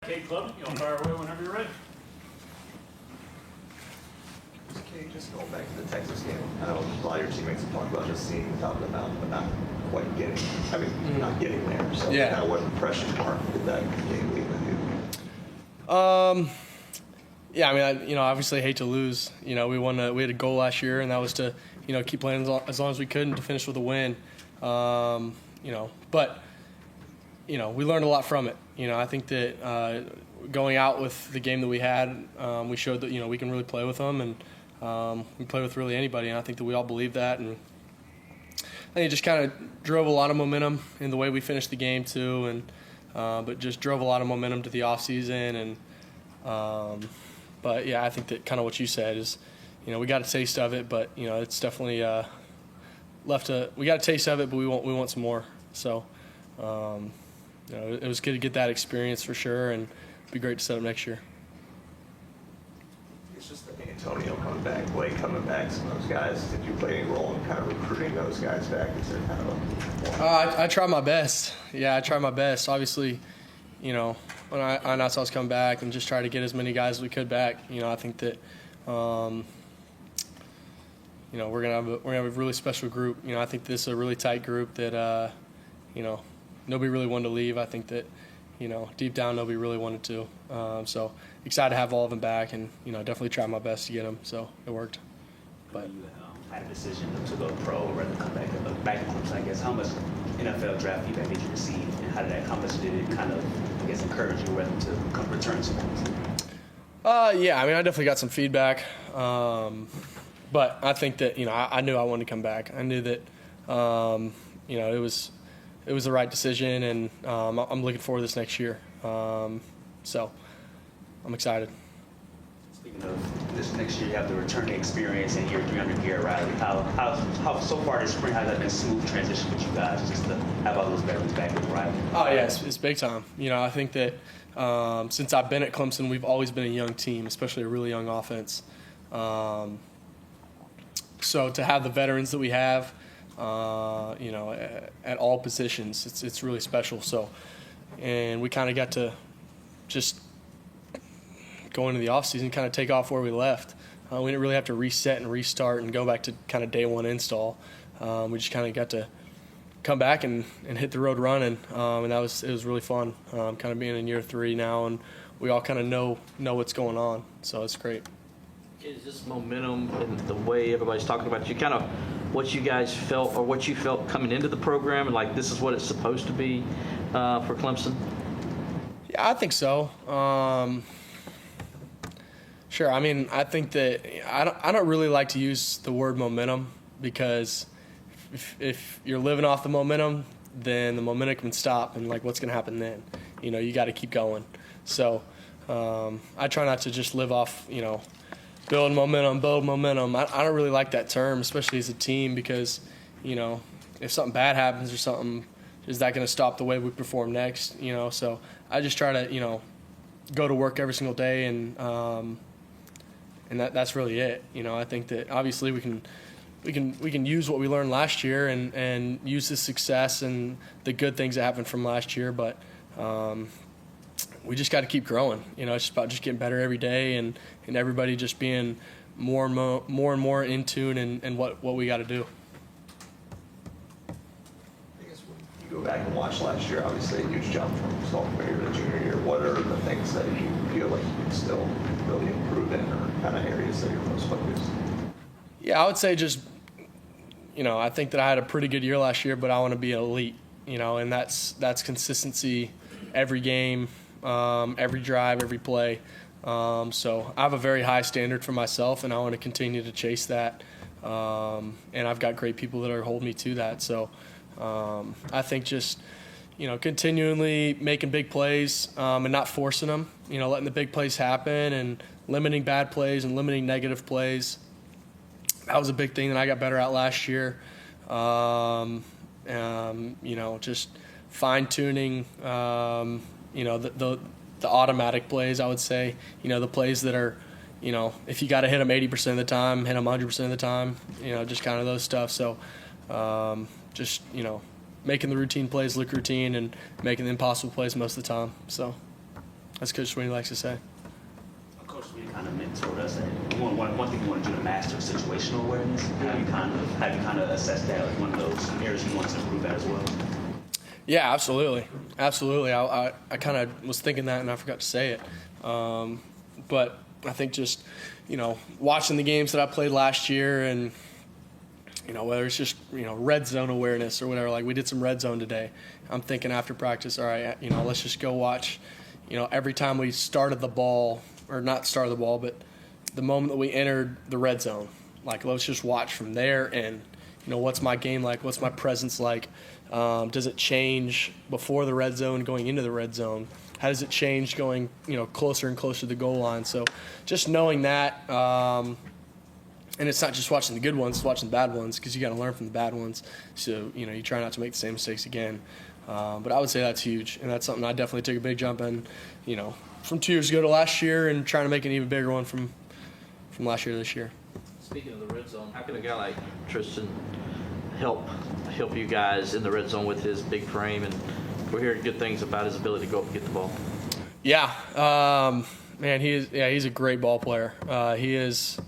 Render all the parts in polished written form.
Cade Klubnik, you'll fire away whenever you're ready. Cade, just going back to the Texas game, I know a lot of your teammates have talked about just seeing the top of the mountain, but not quite getting, not getting there. So yeah. Kind of what impression mark did that game leave with you? Yeah, I mean, obviously hate to lose. We had a goal last year, and that was to, keep playing as long as we could and to finish with a win. But we learned a lot from it. I think that going out with the game that we had, we showed that, we can really play with them, and we play with really anybody, and I think that we all believe that. And I think it just kind of drove a lot of momentum in the way we finished the game too, and but just drove a lot of momentum to the offseason. And but yeah, I think that kind of what you said is, we got a taste of it, but it's definitely we got a taste of it, but we want some more. So it was good to get that experience for sure, and it'd be great to set up next year. It's just Antonio coming back, Blake coming back, some of those guys. Did you play any role in kind of recruiting those guys back? Is there kind of I tried my best. Yeah, I tried my best. Obviously, when I announced I was coming back, and just try to get as many guys as we could back. I think that we're gonna have a really special group. I think this is a really tight group that nobody really wanted to leave. I think that deep down nobody really wanted to. So excited to have all of them back, and definitely tried my best to get them. So it worked. But you had a decision to go pro or rather come back to Clemson, I guess. How much NFL draft feedback did you receive, and how much did it kind of, encourage you rather to return to Clemson? Yeah, I mean, I definitely got some feedback. But I think that, I knew I wanted to come back. I knew that, it was the right decision, and I'm looking forward to this next year. So I'm excited. Speaking of this next year, you have the returning experience in year 3 under Garrett Riley. How so far this spring has that been a smooth transition with you guys, just to have all those veterans back with Riley? Oh yeah, it's big time. I think that since I've been at Clemson, we've always been a young team, especially a really young offense. So to have the veterans that we have, at all positions, it's really special. So, and we kind of got to just go into the offseason, kind of take off where we left. We didn't really have to reset and restart and go back to kind of day one install. We just kind of got to come back and hit the road running, and it was really fun. Kind of being in year 3 now, and we all kind of know what's going on. So it's great. Is this momentum and the way everybody's talking about you, kind of what you guys felt or what you felt coming into the program, and like this is what it's supposed to be for Clemson? Yeah, I think so. Sure. I mean, I think that I don't really like to use the word momentum, because if you're living off the momentum, then the momentum can stop, and what's going to happen then? You got to keep going. So I try not to just live off, build momentum. I don't really like that term, especially as a team, because, if something bad happens or something, is that going to stop the way we perform next? So I just try to, go to work every single day, and that's really it. I think that obviously we can use what we learned last year and use the success and the good things that happened from last year, but we just got to keep growing. It's about just getting better every day, and everybody just being more and more in tune and what we got to do. I guess when you go back and watch last year, obviously a huge jump from sophomore year to junior year. What are the things that you feel like you can still really improve in, or kind of areas that you're most focused? Yeah, I would say just, I think that I had a pretty good year last year, but I want to be elite, and that's consistency every game, every drive, every play. So I have a very high standard for myself, and I want to continue to chase that. And I've got great people that are holding me to that. So I think just, continually making big plays and not forcing them, letting the big plays happen and limiting bad plays and limiting negative plays. That was a big thing that I got better at last year. Just fine-tuning, the automatic plays, I would say. The plays that are, if you got to hit them 80% of the time, hit them 100% of the time, just kind of those stuff. So just, making the routine plays look routine and making the impossible plays most of the time. So. as Coach Sweeney likes to say. Coach Sweeney kind of mentored us, and one thing you want to do to master situational awareness. Have you kind of assessed that as one of those areas you want to improve at as well? Yeah, absolutely. I kind of was thinking that and I forgot to say it. But I think just, watching the games that I played last year and, whether it's just, red zone awareness or whatever, like we did some red zone today. I'm thinking after practice, all right, let's just go watch, every time we started the ball, or not started the ball, but the moment that we entered the red zone, like let's just watch from there and, what's my game like? What's my presence like? Does it change before the red zone, going into the red zone? How does it change going, closer and closer to the goal line? So just knowing that, and it's not just watching the good ones, it's watching the bad ones, because you got to learn from the bad ones. So, you try not to make the same mistakes again. But I would say that's huge, and that's something I definitely took a big jump in, from 2 years ago to last year, and trying to make an even bigger one from last year to this year. Speaking of the red zone, how can a guy like Tristan help you guys in the red zone with his big frame? And we're hearing good things about his ability to go up and get the ball. Yeah, man, he's a great ball player. He's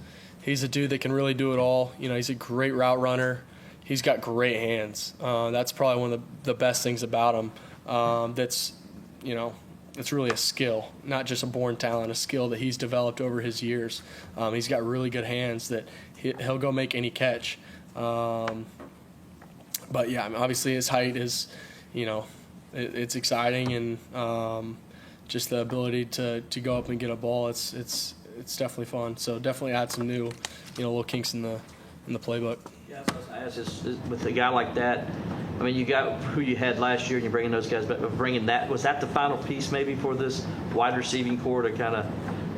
a dude that can really do it all. He's a great route runner. He's got great hands. That's probably one of the best things about him. That's, it's really a skill, not just a born talent, a skill that he's developed over his years. He's got really good hands that he'll go make any catch. But yeah, obviously his height is, it's exciting, and just the ability to go up and get a ball, it's definitely fun. So definitely add some new, little kinks in the playbook. Yeah, so I was just with a guy like that. I mean, you got who you had last year, and you're bringing those guys back. But bringing that, was that the final piece maybe for this wide receiving core to kind of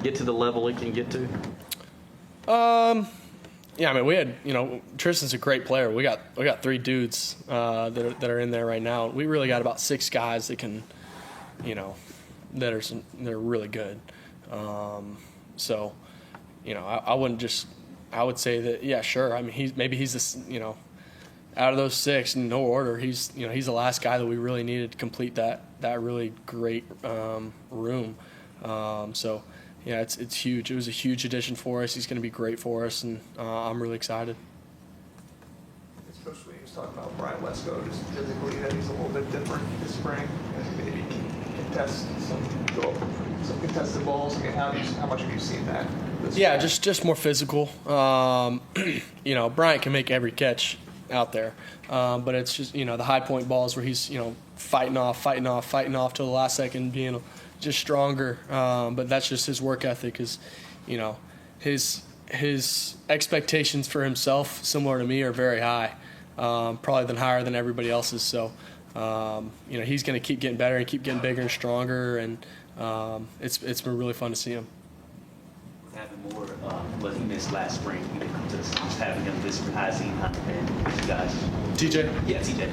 get to the level it can get to? Yeah, I mean, we had, Tristan's a great player. We got 3 dudes that are in there right now. We really got about 6 guys that can, that are really good. So, I would say that, yeah, sure. I mean, he's this, out of those 6 in no order, he's the last guy that we really needed to complete that really great room. So. Yeah, it's huge. It was a huge addition for us. He's going to be great for us, and I'm really excited. As Coach Sweeney was talking about Bryant Wesco, just physically that he's a little bit different this spring, and maybe contest some contested balls. Again, how much have you seen that? Yeah, just more physical. Bryant can make every catch out there, but it's just the high point balls where he's fighting off till the last second, being just stronger, but that's just his work ethic. Is his expectations for himself, similar to me, are very high, probably higher than everybody else's. So he's going to keep getting better and keep getting bigger and stronger, and it's been really fun to see him. Having more, but he missed last spring. He didn't come to the States. Having him this spring, how has he been with you guys? TJ? Yeah, TJ.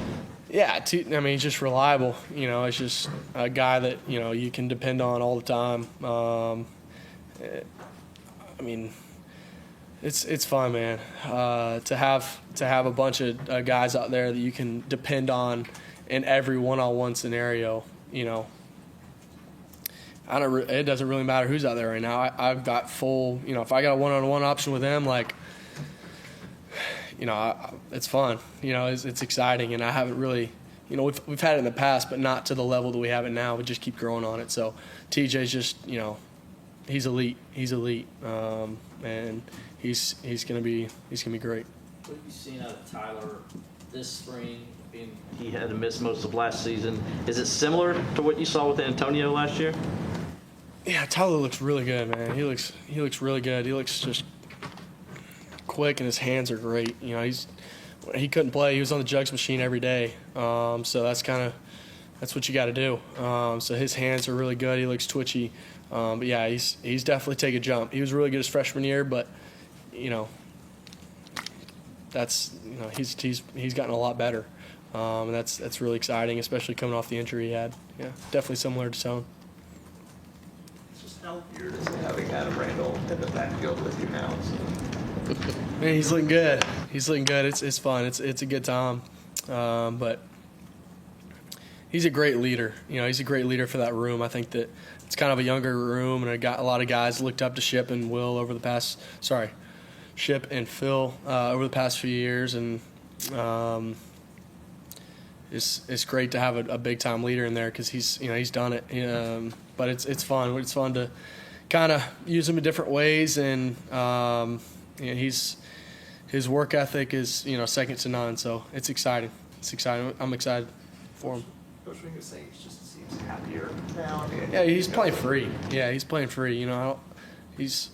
Yeah, I mean, he's just reliable. It's just a guy that, you can depend on all the time. I mean, it's fun, man, to have a bunch of guys out there that you can depend on in every one-on-one scenario. It doesn't really matter who's out there right now. I've got full, if I got a one-on-one option with them, like, it's fun. It's exciting, and I haven't really, we've had it in the past, but not to the level that we have it now. We just keep growing on it. So TJ's just, he's elite. He's elite, and he's gonna be great. What have you seen out of Tyler this spring? He had to miss most of last season. Is it similar to what you saw with Antonio last year? Yeah, Tyler looks really good, man. He looks really good. He looks just quick, and his hands are great. He couldn't play. He was on the jugs machine every day. So that's what you got to do. So his hands are really good. He looks twitchy. But yeah, he's definitely taken a jump. He was really good his freshman year, but he's gotten a lot better. And that's really exciting, especially coming off the injury he had. Yeah, definitely similar to Tone. How weird is it having Adam Randall in the backfield with you now? Man, he's looking good. It's fun. It's a good time. But he's a great leader. He's a great leader for that room. I think that it's kind of a younger room, and I got a lot of guys looked up to Ship and Phil over the past few years, and it's great to have a big time leader in there because he's done it. But it's fun. It's fun to kind of use him in different ways, and his work ethic is second to none. So it's exciting. I'm excited for him. Coach Wing was saying he just seems happier now. Yeah, he's playing free. Yeah, he's playing free. He just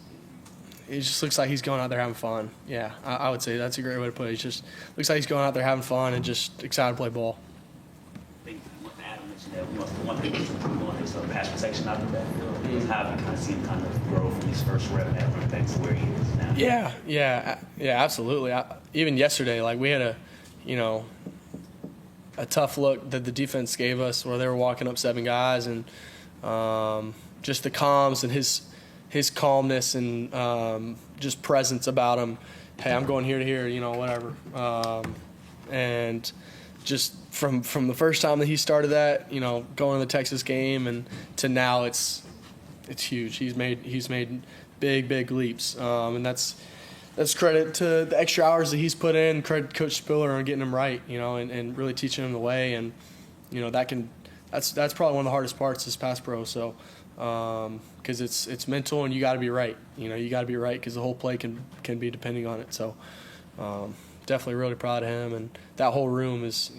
looks like he's going out there having fun. Yeah, I would say that's a great way to put it. He just looks like he's going out there having fun and just excited to play ball. I think Adam mentioned that one thing was improving on his pass protection out of the backfield. How have you kind of seen him kind of grow from his first rep at running back to where he is now? Yeah, absolutely. Even yesterday, like we had a tough look that the defense gave us where they were walking up 7 guys, and just the calms and his calmness and just presence about him. Hey, I'm going here to here, whatever. And just from the first time that he started that, going to the Texas game and to now, it's huge. He's made big leaps, and that's credit to the extra hours that he's put in. Credit to Coach Spiller on getting him right, and really teaching him the way. And that's probably one of the hardest parts is pass pro. So because it's mental and you got to be right. You got to be right because the whole play can be depending on it. So definitely really proud of him. And that whole room is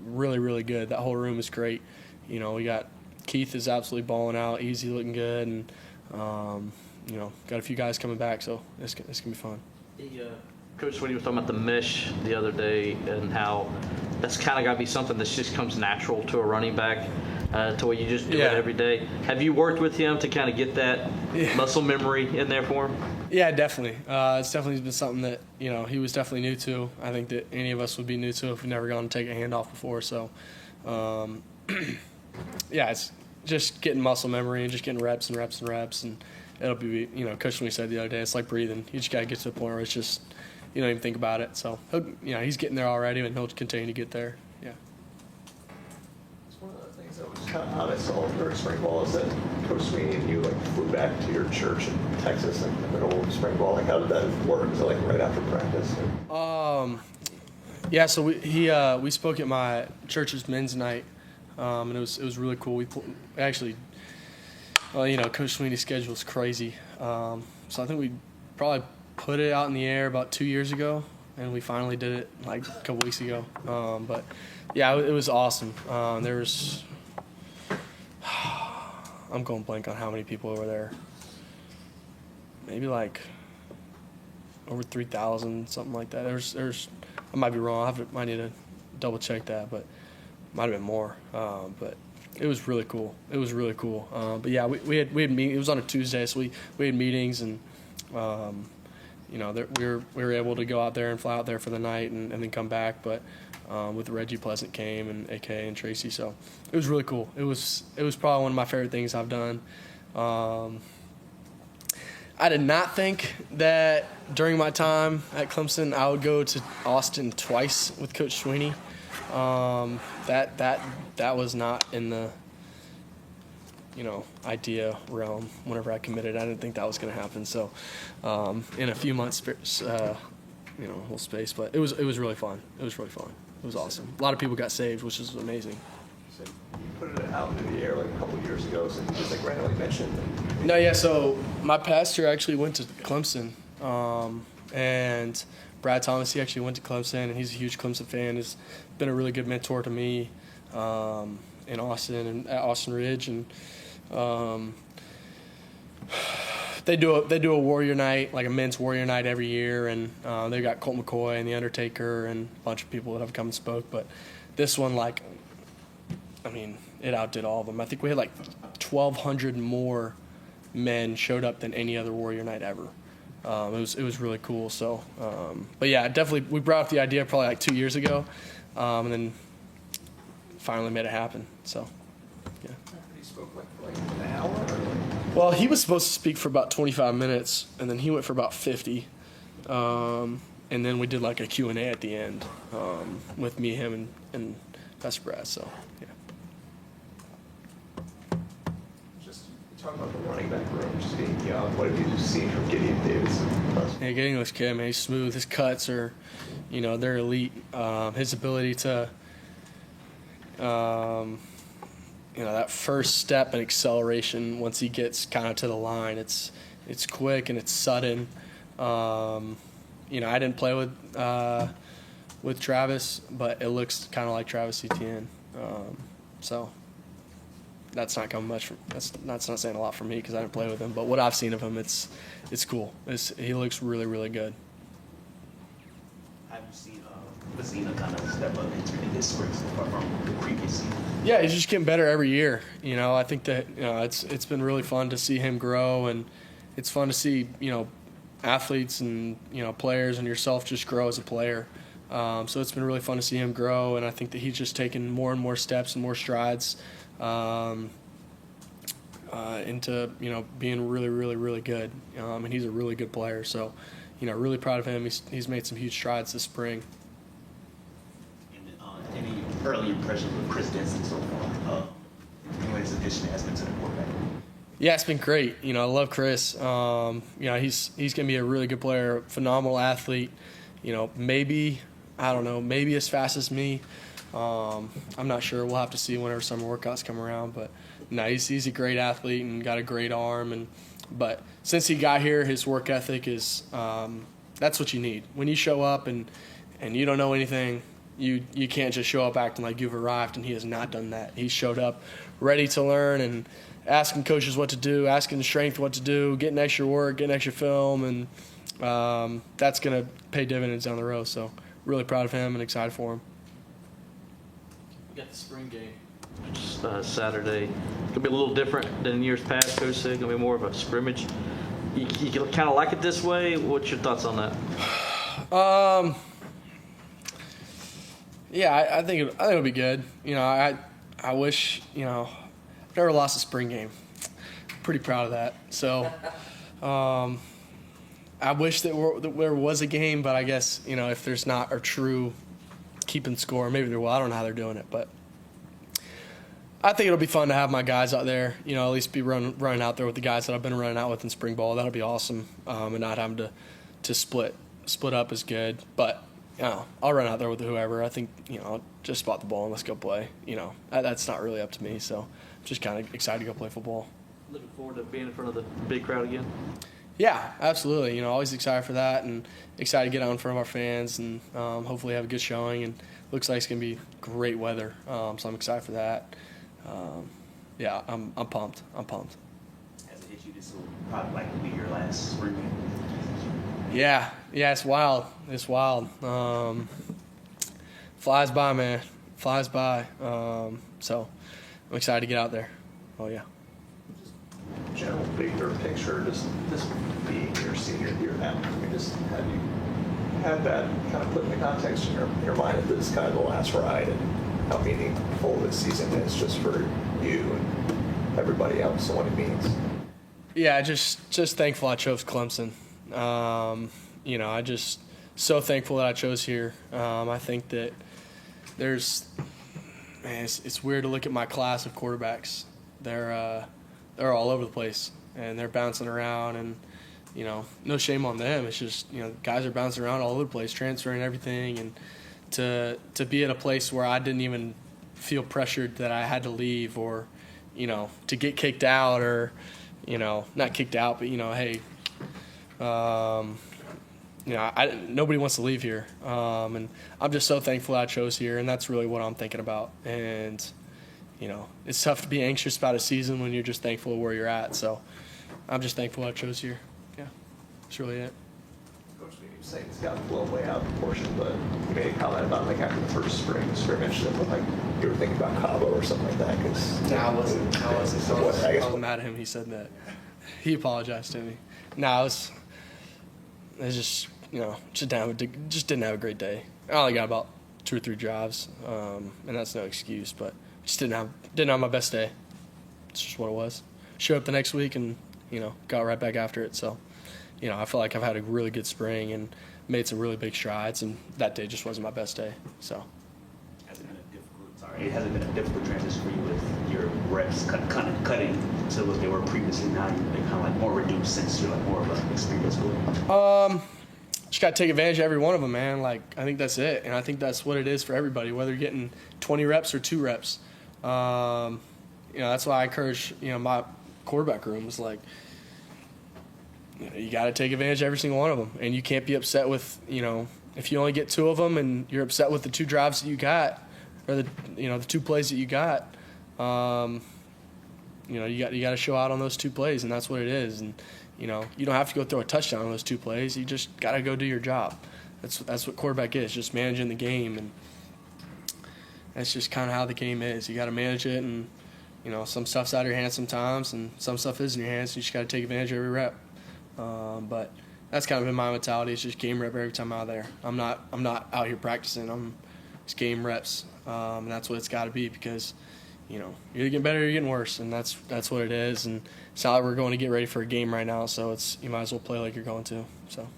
really good. That whole room is great. We got Keith is absolutely balling out, easy looking good, and got a few guys coming back, so it's gonna be fun. Coach, when you were talking about the mesh the other day and how that's kind of got to be something that just comes natural to a running back, to where you just do it every day. Have you worked with him to kind of get that muscle memory in there for him? Yeah, definitely. It's definitely been something that he was definitely new to. I think that any of us would be new to if we've never gone to take a handoff before. So, it's just getting muscle memory and just getting reps, and it'll be, Coach Lee said the other day, it's like breathing. You just got to get to the point where it's just, you don't even think about it. So, he's getting there already, and he'll continue to get there. Yeah. It's one of the things that was kind of odd I saw during spring ball is that Coach Sweeney and you flew back to your church in Texas in the middle of spring ball. How did that work? Was it right after practice? Yeah. So we spoke at my church's men's night, and it was really cool. We actually. Coach Sweeney's schedule is crazy. So I think we probably put it out in the air about 2 years ago, and we finally did it a couple weeks ago. But, yeah, it was awesome. There was – I'm going blank on how many people were there. Maybe over 3,000, something like that. There's I might be wrong. I need to double-check that, but it might have been more. But – it was really cool. But yeah, we had meetings. It was on a Tuesday, so we had meetings, and we were able to go out there and fly out there for the night and then come back. But with Reggie Pleasant came and AK and Tracy, so it was really cool. It was probably one of my favorite things I've done. I did not think that during my time at Clemson I would go to Austin twice with Coach Sweeney. That was not in the idea realm whenever I committed. I didn't think that was going to happen. So in a few months whole space, but it was really fun. It was awesome. A lot of people got saved, which is amazing. So you put it out into the air a couple of years ago, so just Randall mentioned. No, yeah, so my pastor actually went to Clemson, and Brad Thomas, he actually went to Clemson, and he's a huge Clemson fan. He's been a really good mentor to me in Austin and at Austin Ridge. And they do a Warrior Night, like a men's Warrior Night every year, and they've got Colt McCoy and The Undertaker and a bunch of people that have come and spoke. But this one, it outdid all of them. I think we had 1,200 more men showed up than any other Warrior Night ever. It was really cool. So, but yeah, definitely we brought up the idea probably 2 years ago, and then finally made it happen. So, yeah. He spoke for an hour. Well, he was supposed to speak for about 25 minutes, and then he went for about 50. And then we did a Q&A at the end with me, him, and Pastor Brad. So, yeah. Talk about the running back room just being young. What have you just seen from Gideon Davidson? Yeah, Gideon looks good, man. He's smooth. His cuts are, they're elite. His ability to, that first step and acceleration once he gets kind of to the line, it's quick and it's sudden. I didn't play with Travis, but it looks kind of like Travis Etienne. So that's not coming much from. That's not saying a lot for me because I didn't play with him. But what I've seen of him, it's cool. He looks really, really good. Have you seen Vizzina kind of step up in this spring so far from the previous season? Yeah, he's just getting better every year. I think that it's been really fun to see him grow, and it's fun to see athletes and players and yourself just grow as a player. So it's been really fun to see him grow, and I think that he's just taken more and more steps and more strides into being really, really, really good. And he's a really good player. So really proud of him. He's made some huge strides this spring. And any early impressions with Chris Denson so far? His addition has been to the quarterback. Yeah, it's been great. I love Chris. He's going to be a really good player, phenomenal athlete. Maybe as fast as me. I'm not sure. We'll have to see whenever summer workouts come around. But no, he's a great athlete and got a great arm. But since he got here, his work ethic is that's what you need. When you show up and you don't know anything, you can't just show up acting like you've arrived. And he has not done that. He showed up ready to learn and asking coaches what to do, asking the strength what to do, getting extra work, getting extra film, and that's going to pay dividends down the road. So really proud of him and excited for him. We got the spring game. Saturday. Could be a little different than years past, Coach said. Going to be more of a scrimmage. You kind of like it this way. What's your thoughts on that? Yeah, I think it'll be good. I wish I've never lost a spring game. Pretty proud of that. So I wish that there was a game, but I guess if there's not a true keeping score, maybe there will. I don't know how they're doing it, but I think it'll be fun to have my guys out there. At least be running out there with the guys that I've been running out with in spring ball. That'll be awesome, and not having to split up is good. But I'll run out there with whoever. I think I'll just spot the ball and let's go play. That's not really up to me. So I'm just kind of excited to go play football. Looking forward to being in front of the big crowd again. Yeah, absolutely. Always excited for that and excited to get out in front of our fans and hopefully have a good showing. And looks like it's going to be great weather, so I'm excited for that. Yeah, I'm pumped. I'm pumped. Has it hit you this will probably likely be your last spring game? Yeah, it's wild. It's wild. Flies by, man. Flies by. So I'm excited to get out there. Oh, yeah. General bigger picture, just this being your senior year now. Just have you had that kind of put in the context in your mind that this is kind of the last ride and how meaningful this season is just for you and everybody else and what it means? Yeah, just thankful I chose Clemson. I just so thankful that I chose here. I think that it's weird to look at my class of quarterbacks. They're all over the place and they're bouncing around and no shame on them. It's just guys are bouncing around all over the place, transferring everything, and to be at a place where I didn't even feel pressured that I had to leave or to get kicked out or not kicked out, but hey. Nobody wants to leave here, and I'm just so thankful that I chose here, and that's really what I'm thinking about. And it's tough to be anxious about a season when you're just thankful of where you're at. So I'm just thankful I chose here. Yeah, that's really it. Coach, you were saying it's got blown way out of proportion, but you made a comment about after the first spring scrimmage that looked like you were thinking about Cabo or something like that. I wasn't. I was mad at him. He said that. He apologized to me. I was just just didn't have a great day. I only got about 2 or 3 drives, and that's no excuse, but just didn't have my best day. It's just what it was. Showed up the next week and got right back after it. So I feel like I've had a really good spring and made some really big strides, and that day just wasn't my best day. So It hasn't been a difficult transition for you with your reps, kind of cutting to what they were previously? Now they're kind of like more reduced since you're like more of an experienced player. Just got to take advantage of every one of them, man. Like, I think that's it. And I think that's what it is for everybody, whether you're getting 20 reps or 2 reps. That's why I encourage, my quarterback room is like, you got to take advantage of every single one of them. And you can't be upset with, if you only get 2 of them and you're upset with the 2 drives that you got or the 2 plays that you got, you got to show out on those 2 plays, and that's what it is. And, you don't have to go throw a touchdown on those 2 plays. You just got to go do your job. That's what quarterback is, just managing the game. And that's just kind of how the game is. You got to manage it, and, some stuff's out of your hands sometimes, and some stuff is in your hands. So you just got to take advantage of every rep. But that's kind of been my mentality. It's just game rep every time I'm out there. I'm not out here practicing. It's game reps, and that's what it's got to be because, you're either getting better or you're getting worse, and that's what it is. And it's not like we're going to get ready for a game right now, so you might as well play like you're going to. So.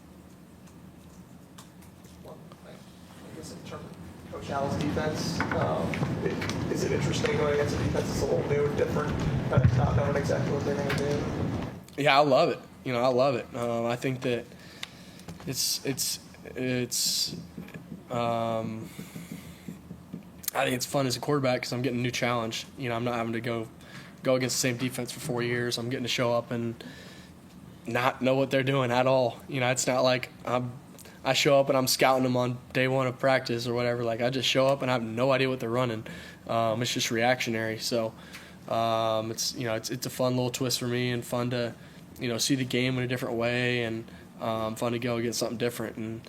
Well, I guess in terms of Coach Allen's defense, is it interesting going against a defense that's a little new and different, not knowing exactly what they're going to do? Yeah, I love it. I love it. I think that I think it's fun as a quarterback because I'm getting a new challenge. I'm not having to go against the same defense for 4 years. I'm getting to show up and not know what they're doing at all. It's not like I show up and I'm scouting them on day 1 of practice or whatever. Like, I just show up and I have no idea what they're running. It's just reactionary. So it's a fun little twist for me and fun to see the game in a different way and fun to go against something different. And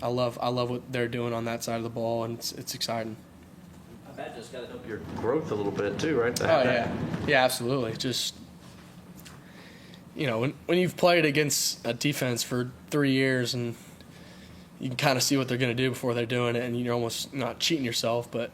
I love what they're doing on that side of the ball, and it's exciting. I imagine it's got to help your growth a little bit too, right? Yeah, absolutely. Just when you've played against a defense for 3 years and you can kind of see what they're going to do before they're doing it, and you're almost not cheating yourself, but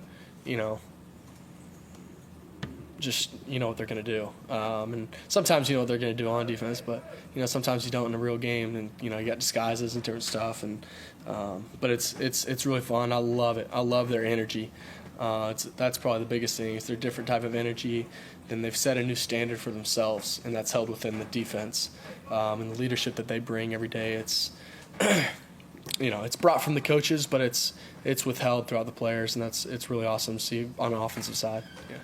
just what they're going to do. And sometimes you know what they're going to do on defense, but sometimes you don't in a real game, and you got disguises and different stuff. And but it's really fun. I love it. I love their energy. That's probably the biggest thing. It's their different type of energy. Then they've set a new standard for themselves, and that's held within the defense and the leadership that they bring every day. It's it's brought from the coaches, but it's withheld throughout the players, and it's really awesome to see on the offensive side. Yeah.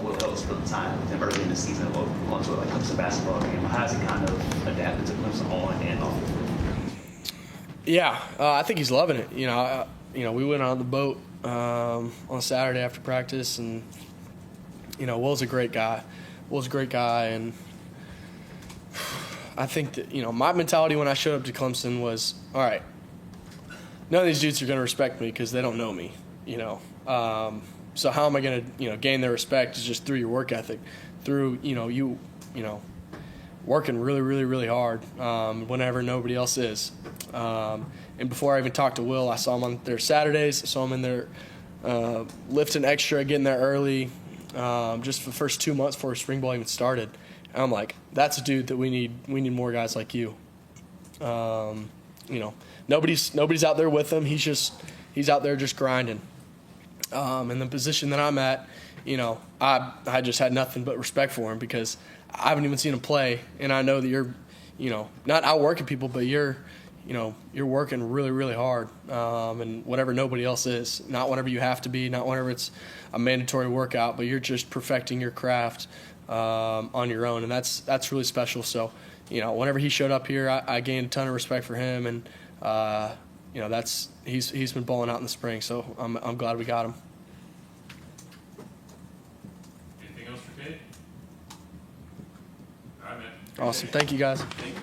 Will Heldt spent time with him early in the season, going to a Clemson basketball game. How has he kind of adapted to Clemson on and off? Yeah, I think he's loving it. We went on the boat on Saturday after practice, and Will's a great guy. And I think that my mentality when I showed up to Clemson was, all right, none of these dudes are going to respect me because they don't know me. So how am I going to gain their respect? Is just through your work ethic, through you working really, really, really hard whenever nobody else is. And before I even talked to Will, I saw him on their Saturdays. I saw him in there lifting extra, getting there early, just for the first 2 months before spring ball even started. And I'm like, that's a dude that we need more guys like you. Nobody's out there with him. He's out there just grinding. In the position that I'm at, I just had nothing but respect for him because I haven't even seen him play, and I know that you're, not outworking people, but you're working really, really hard, and whatever nobody else is, not whenever you have to be, not whenever it's a mandatory workout, but you're just perfecting your craft on your own, and that's really special. So, whenever he showed up here, I gained a ton of respect for him, and he's been balling out in the spring, so I'm glad we got him. Anything else for Cade? All right, man. Awesome. Thank you, guys. Thank you.